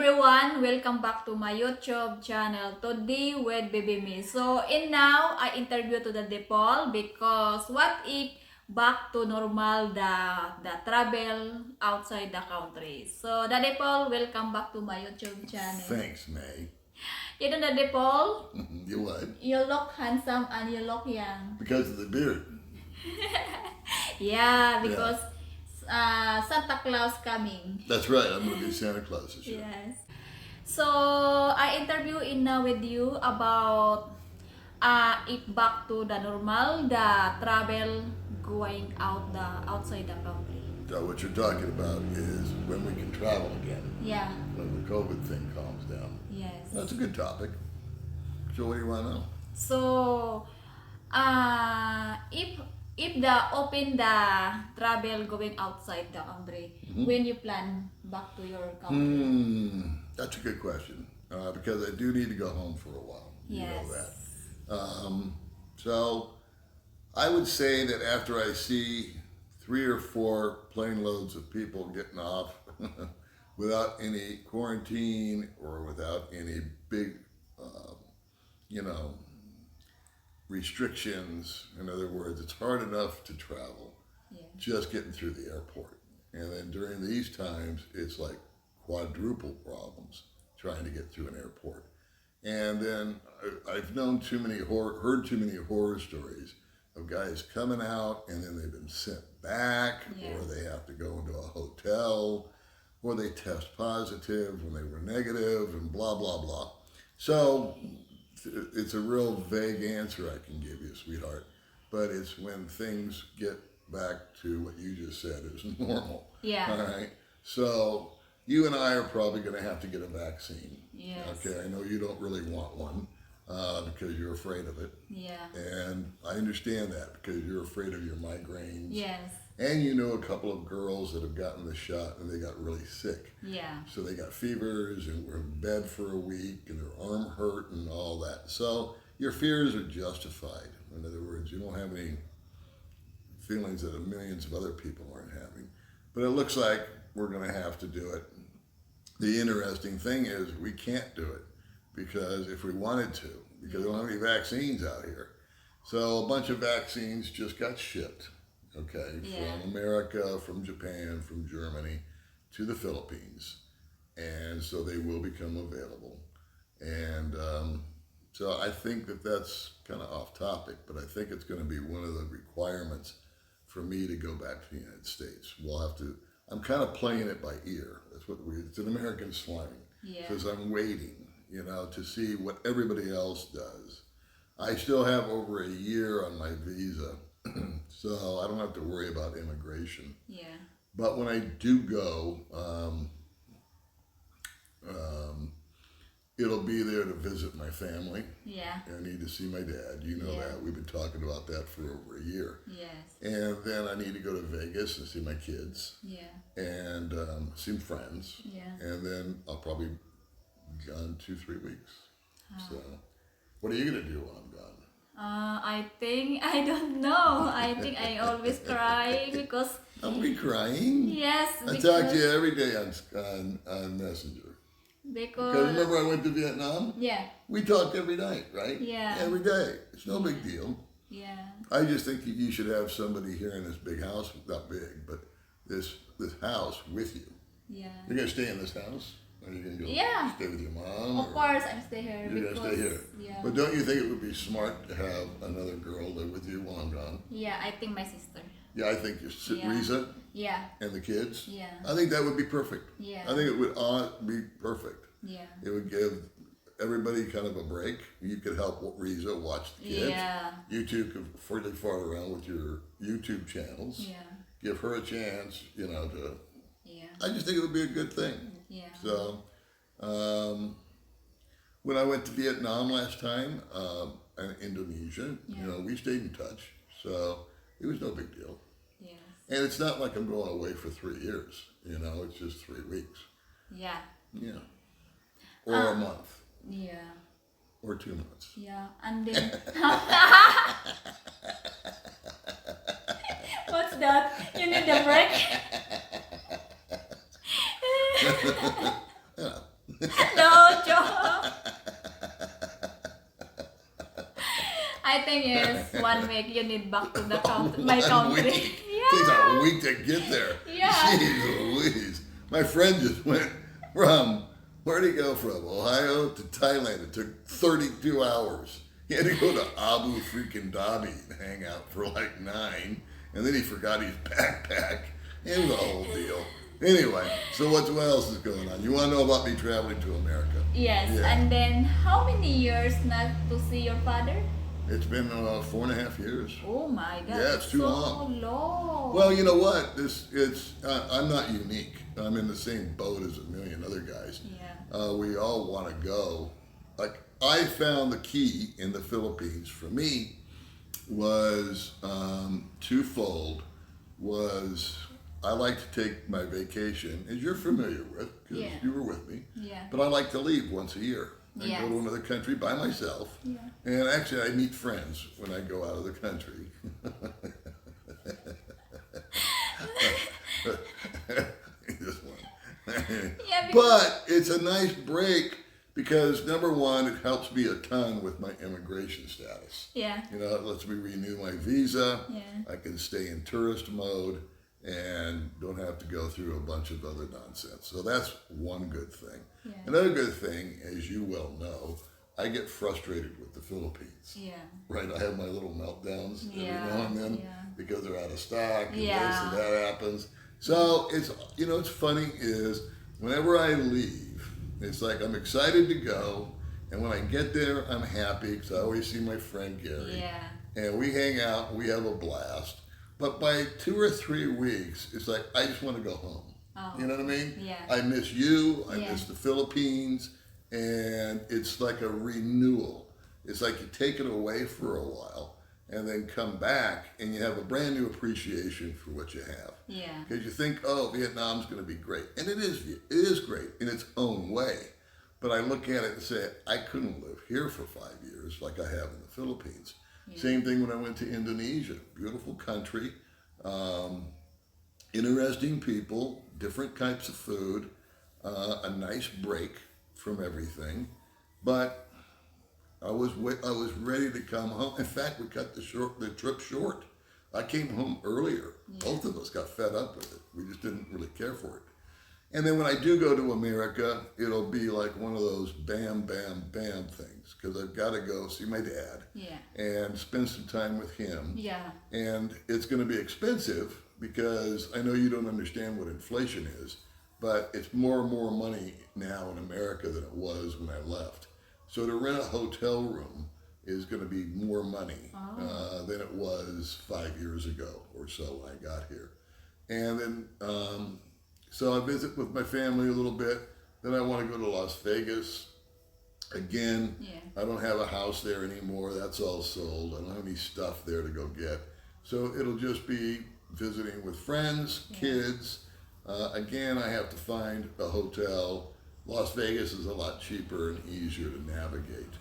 everyone, welcome back to my YouTube channel Today with Baby Me. So, and now I interview to the Depol because what if back to normal the travel outside the country. So, the Depol, welcome back to my YouTube channel. Thanks, May. You know the Depol, You what? you look handsome and you look young. Because of the beard. Yeah, because Santa Claus coming. That's right. I'm going to be Santa Claus this year. Yes. So I interview Ina with you about if back to the normal, the travel going outside the country. So what you're talking about is when we can travel again, Yeah. when the COVID thing calms down. Yes. That's a good topic. So what do you want to know? So if the open the travel going outside the country, when you plan back to your country? That's a good question. Because I do need to go home for a while. You Yes. know that. So I would say that after I see 3 or 4 plane loads of people getting off without any quarantine or without any big, restrictions. In other words, it's hard enough to travel just getting through the airport. And then during these times, it's like quadruple problems trying to get through an airport. And then I've known heard too many horror stories of guys coming out and then they've been sent back, or they have to go into a hotel, or they test positive when they were negative, and blah, blah, blah. So it's a real vague answer I can give you, sweetheart. But it's when things get back to what you just said is normal. Yeah. All right. So you and I are probably going to have to get a vaccine. Yes. Okay. I know you don't really want one because you're afraid of it. Yeah. And I understand that because you're afraid of your migraines. Yes. And you know a couple of girls that have gotten the shot and they got really sick. Yeah. So they got fevers and were in bed for a week and their arm hurt and all that. So your fears are justified. In other words, you don't have any feelings that millions of other people aren't having. But it looks like we're going to have to do it. The interesting thing is we can't do it because if we wanted to, because we don't have any vaccines out here. So a bunch of vaccines just got shipped. Okay, from America, from Japan, from Germany to the Philippines. And so they will become available. And so I think that that's kind of off topic, but I think it's going to be one of the requirements for me to go back to the United States. We'll have to, I'm kind of playing it by ear. That's what it's an American slang. Because I'm waiting, to see what everybody else does. I still have over a year on my visa. So I don't have to worry about immigration. Yeah. But when I do go, it'll be there to visit my family. Yeah. I need to see my dad. You know that. We've been talking about that for over a year. Yes. And then I need to go to Vegas and see my kids. Yeah. And see friends. Yeah. And then I'll probably be gone 2-3 weeks. So what are you going to do while I'm gone? I think I don't know. I think I always cry because I'll be crying. yes. I talk to you every day on Messenger. Because remember I went to Vietnam? Yeah. We talked every night, right? Yeah. Every day. It's no big deal. Yeah. I just think that you should have somebody here in this big house, not big, but this house with you. Yeah. You're going to stay in this house? Or are you going to go stay with your mom? Of course, I'm stay here. You're going to stay here. Yeah. But don't you think it would be smart to have another girl live with you while I'm gone? Yeah, I think my sister. Yeah, I think Risa Yeah. and the kids. Yeah. I think that would be perfect. Yeah. I think it would be perfect. Yeah. It would give everybody kind of a break. You could help Risa watch the kids. Yeah. You two could really fart around with your YouTube channels. Yeah. Give her a chance, to. Yeah. I just think it would be a good thing. Yeah. So, when I went to Vietnam last time and Indonesia, we stayed in touch. So it was no big deal. Yes. And it's not like I'm going away for 3 years. It's just 3 weeks. Yeah. Yeah. Or a month. Yeah. Or 2 months. Yeah. And then what's that? You need a break? Yeah. I think it's 1 week. You need back to the country, my 1 country. week. Takes a week to get there. Yeah. Jeez Louise. My friend just went from, where'd he go from? Ohio to Thailand. It took 32 hours. He had to go to Abu freaking Dhabi and hang out for like 9. And then he forgot his backpack. It was a whole deal. Anyway, so what else is going on? You want to know about me traveling to America? Yes, Yeah. and then how many years not to see your father? It's been 4.5 years. Oh my God. Yeah, it's too so long. Well, you know what? I'm not unique. I'm in the same boat as a million other guys. Yeah. We all want to go. Like, I found the key in the Philippines for me was twofold. I like to take my vacation, as you're familiar with, because Yeah. you were with me. Yeah. But I like to leave once a year. I Yes. go to another country by myself. Yeah. And actually, I meet friends when I go out of the country. This one. Yeah, But it's a nice break because, number one, it helps me a ton with my immigration status. Yeah. You know, it lets me renew my visa. Yeah. I can stay in tourist mode and don't have to go through a bunch of other nonsense. So that's one good thing. Yeah. Another good thing, as you well know, I get frustrated with the Philippines. Yeah. Right, I have my little meltdowns Yeah, every now and then yeah. because they're out of stock and Yeah. this and that happens. So it's, you know, what's funny is whenever I leave, it's like I'm excited to go, and when I get there, I'm happy because I always see my friend Gary, Yeah. and we hang out, we have a blast. But by 2 or 3 weeks, it's like I just want to go home. Oh. You know what I mean? Yeah. I miss you. I Yeah. miss the Philippines, and it's like a renewal. It's like you take it away for a while, and then come back, and you have a brand new appreciation for what you have. Yeah. Because you think, oh, Vietnam's going to be great. And it is great in its own way. But I look at it and say, I couldn't live here for 5 years like I have in the Philippines. Yeah. Same thing when I went to Indonesia. Beautiful country, interesting people, different types of food, a nice break from everything. But I was ready to come home. In fact, we cut the trip short. I came home earlier. Yeah. Both of us got fed up with it. We just didn't really care for it. And then when I do go to America, it'll be like one of those bam, bam, bam things because I've got to go see my dad Yeah. and spend some time with him. Yeah. And it's going to be expensive because I know you don't understand what inflation is, but it's more and more money now in America than it was when I left. So to rent a hotel room is going to be more money than it was 5 years ago or so when I got here. And then, so I visit with my family a little bit. Then I want to go to Las Vegas. Again, Yeah. I don't have a house there anymore. That's all sold. I don't have any stuff there to go get. So it'll just be visiting with friends, Yeah. kids. Again, I have to find a hotel. Las Vegas is a lot cheaper and easier to navigate.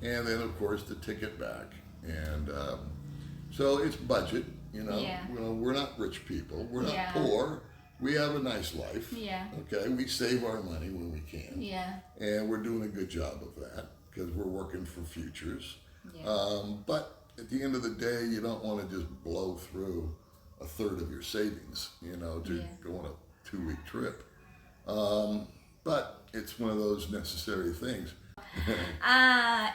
And then, of course, the ticket back. And so it's budget, you know. Yeah. You know, we're not rich people. We're not Yeah. poor. We have a nice life. Yeah. Okay, we save our money when we can. Yeah. And we're doing a good job of that because we're working for futures. Yeah. But at the end of the day, you don't want to just blow through a third of your savings, you know, to Yeah. go on a 2-week trip. But it's one of those necessary things.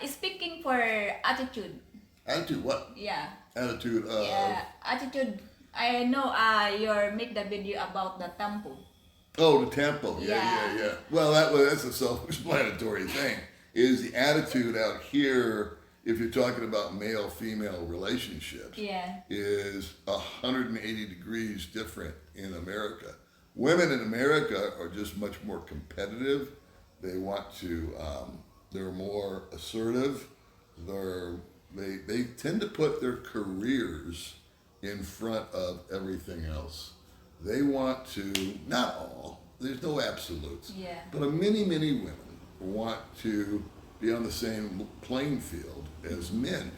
Speaking for attitude. Attitude, what? Yeah. Attitude of, Yeah. Attitude. I know you make the video about the tempo. oh, the tempo. Yeah, Yeah. yeah, yeah. Well, that's a self-explanatory thing. Is the attitude out here, if you're talking about male-female relationships, Yeah. is 180 degrees different in America. Women in America are just much more competitive. They want to, they're more assertive. They tend to put their careers in front of everything else. They want to, not all, there's no absolutes, Yeah. but many women want to be on the same playing field as men.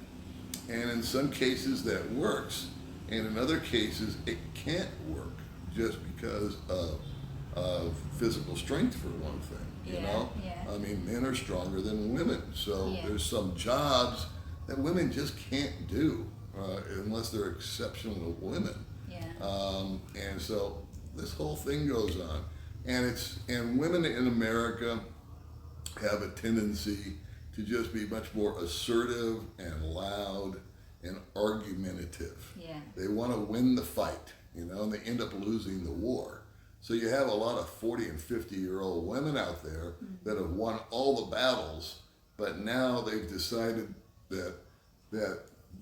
And in some cases that works, and in other cases it can't work just because of physical strength for one thing, you Yeah, know? yeah. I mean, men are stronger than women, so Yeah. there's some jobs that women just can't do unless they're exceptional women. Yeah. And so this whole thing goes on, and women in America have a tendency to just be much more assertive and loud and argumentative. Yeah. They want to win the fight, and they end up losing the war. So you have a lot of 40 and 50-year-old women out there that have won all the battles, but now they've decided that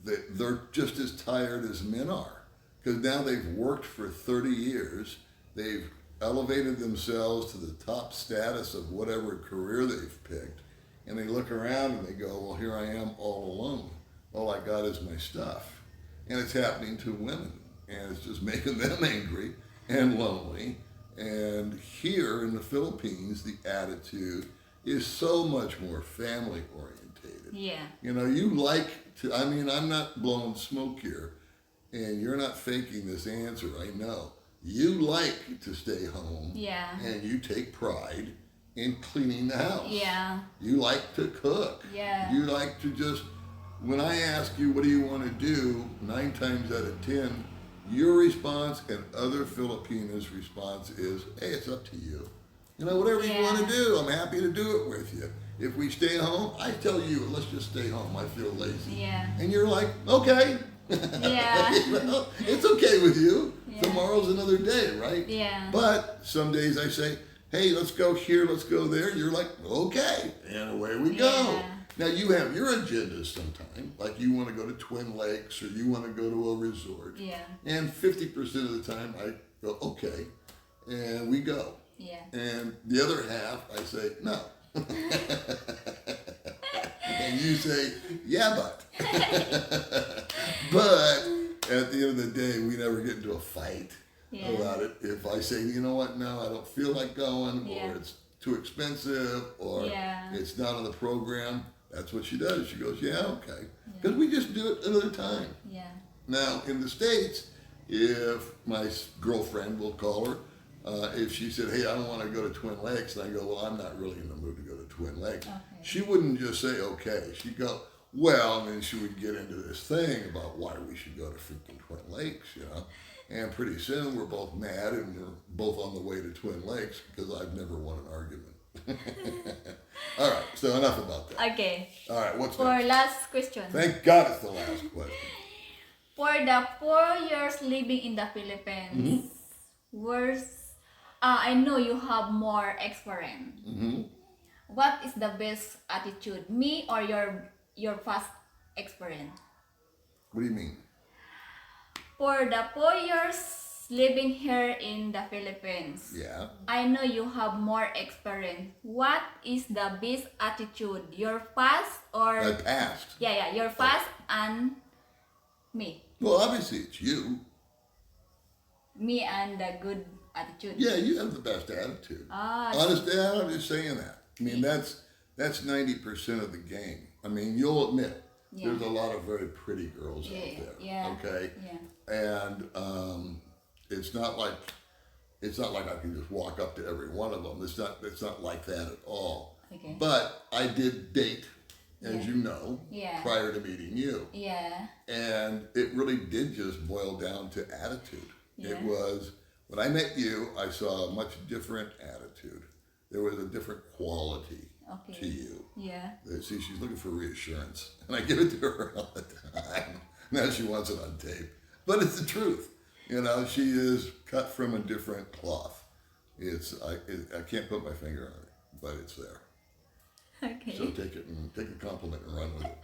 they're just as tired as men are. Because now they've worked for 30 years, they've elevated themselves to the top status of whatever career they've picked, and they look around and they go, well, here I am all alone. All I got is my stuff. And it's happening to women, and it's just making them angry and lonely. And here in the Philippines, the attitude is so much more family orientated. Yeah. You like to, I'm not blowing smoke here, and you're not faking this answer, I know. You like to stay home. Yeah. And you take pride in cleaning the house. Yeah. You like to cook. Yeah. You like to just, when I ask you, what do you want to do, 9 times out of 10, your response and other Filipinos' response is, hey, it's up to you. Whatever you want to do, I'm happy to do it with you. If we stay home, I tell you, let's just stay home. I feel lazy. Yeah. And you're like, okay. Yeah. It's okay with you. Yeah. Tomorrow's another day, right? Yeah. But some days I say, hey, let's go here, let's go there. You're like, okay. And away we go. Yeah. Now you have your agendas sometimes, like you want to go to Twin Lakes or you want to go to a resort. Yeah. And 50% of the time I go, okay, and we go. Yeah. And the other half I say, no. And you say, yeah, but. But at the end of the day, we never get into a fight about it. If I say, you know what, no, I don't feel like going, Yeah. or it's too expensive, or it's not on the program, that's what she does. She goes, yeah, okay. Because we just do it another time. Yeah. Now, in the States, if my girlfriend, we'll call her, if she said, hey, I don't want to go to Twin Lakes, and I go, well, I'm not really in the mood to go to Twin Lakes, Okay. she wouldn't just say, okay. She'd go, well, and then she would get into this thing about why we should go to freaking Twin Lakes, And pretty soon we're both mad and we're both on the way to Twin Lakes because I've never won an argument. All right, so enough about that. Okay. All right, what's For next? last question. Thank God it's the last question. For the 4 years living in the Philippines, I know you have more experience. What is the best attitude, me or your past experience? What do you mean? For the 4 years living here in the Philippines, Yeah. I know you have more experience. What is the best attitude, your past or I passed. your past and me? Well, obviously it's you. Me and the good attitude. Yeah, you have the best attitude. Honestly, I'm just saying that. That's 90% of the game. You'll admit there's a lot of very pretty girls out there. Yeah. Okay. Yeah. And it's not like I can just walk up to every one of them. It's not like that at all. Okay. But I did date, as you know, Yeah. prior to meeting you. Yeah. And it really did just boil down to attitude. It Yeah. was, when I met you, I saw a much different attitude. There was a different quality to you. Yeah. See, she's looking for reassurance, and I give it to her all the time. Now she wants it on tape. But it's the truth. She is cut from a different cloth. I can't put my finger on it, but it's there. Okay. So take a compliment and run with it.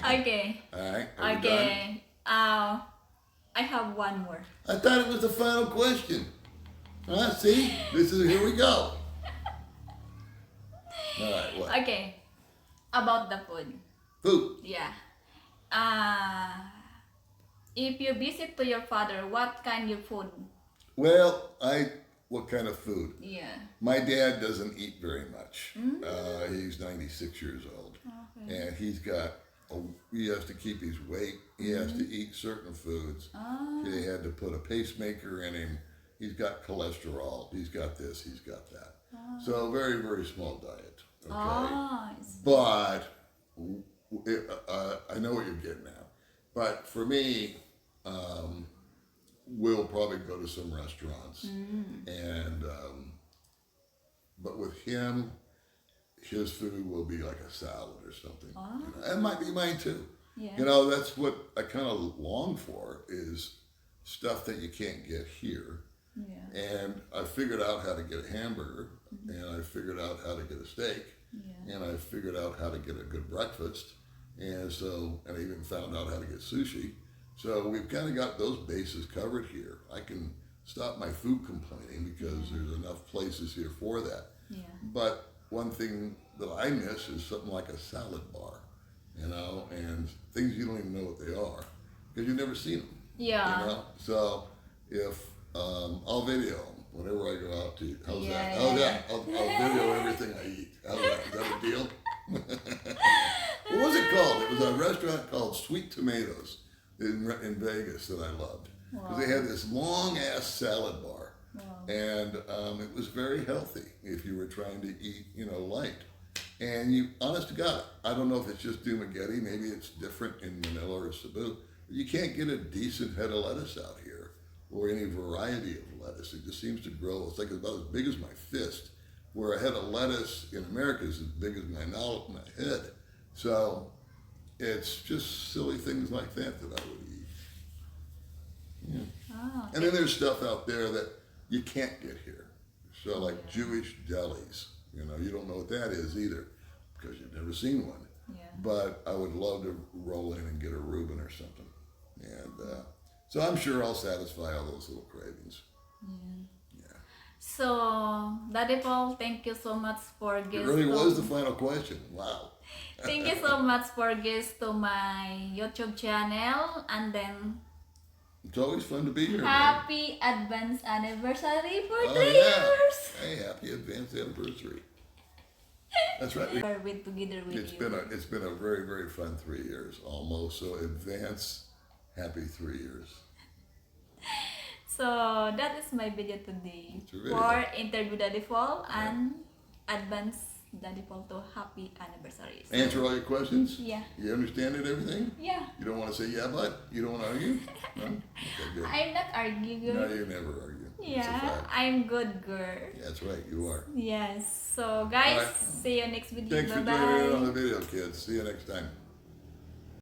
Okay. All right? Are we done? Okay. I have one more. I thought it was the final question. See? Here we go. All right, what? Okay. About the food. Food. Yeah. If you visit to your father, what kind of food? Well, what kind of food? Yeah. My dad doesn't eat very much. He's 96 years old. Okay. And he has to keep his weight. He has to eat certain foods. They had to put a pacemaker in him. He's got cholesterol. He's got this. He's got that. So a very, very small diet. Okay. Oh, But I know what you're getting at, but for me, we'll probably go to some restaurants, and but with him, his food will be like a salad or something. Oh. You know, it might be mine too. Yeah. You know, that's what I kind of long for is stuff that you can't get here. Yeah. And I figured out how to get a hamburger, and I figured out how to get a steak, Yeah. and I figured out how to get a good breakfast, and I even found out how to get sushi. So we've kind of got those bases covered here. I can stop my food complaining because there's enough places here for that. Yeah. But one thing that I miss is something like a salad bar, you know, and things you don't even know what they are because you've never seen them. Yeah. You know, so if I'll video 'em whenever I go out to eat. How's Yeah, that? yeah, How's yeah. that? I'll video everything I eat. How's that? Is that a deal? What was it called? It was a restaurant called Sweet Tomatoes in Vegas that I loved. Because they had this long ass salad bar. Wow. And it was very healthy if you were trying to eat, you know, light. And you, honest to God, I don't know if it's just Dumagetti, maybe it's different in Manila or Cebu. But you can't get a decent head of lettuce out here or any variety of lettuce. It just seems to grow. It's like about as big as my fist, where a head of lettuce in America is as big as my head. So it's just silly things like that that I would eat. Yeah. Oh, And then there's stuff out there that you can't get here. So like Jewish delis, you know, you don't know what that is either because you've never seen one. yeah. But I would love to roll in and get a Reuben or something. And so I'm sure I'll satisfy all those little cravings. Yeah. So, Daddy Paul, thank you so much for It guest. really was the final question. Wow. Thank you so much for guest to my YouTube channel, and then It's always fun to be here, man. happy advance anniversary for Oh, 3 yeah. years. Hey, happy advanced anniversary. That's right. We're with together with It's you. been a very, very fun 3 years almost. So advance happy 3 years. So that is my video today It's a video. for interview Daddy Paul and advance Daddy Paul to happy anniversary. So, Answer all your questions? yeah. You understand it, everything? Yeah. You don't want to say yeah, but? You don't want to argue? No? Okay, good. I'm not arguing. No, you never argue. It's a Yeah, fact. I'm good girl. Yeah, that's right, you are. Yes. So guys, Alright. see you next video. Thanks for Bye joining in on bye. the video, kids. See you next time.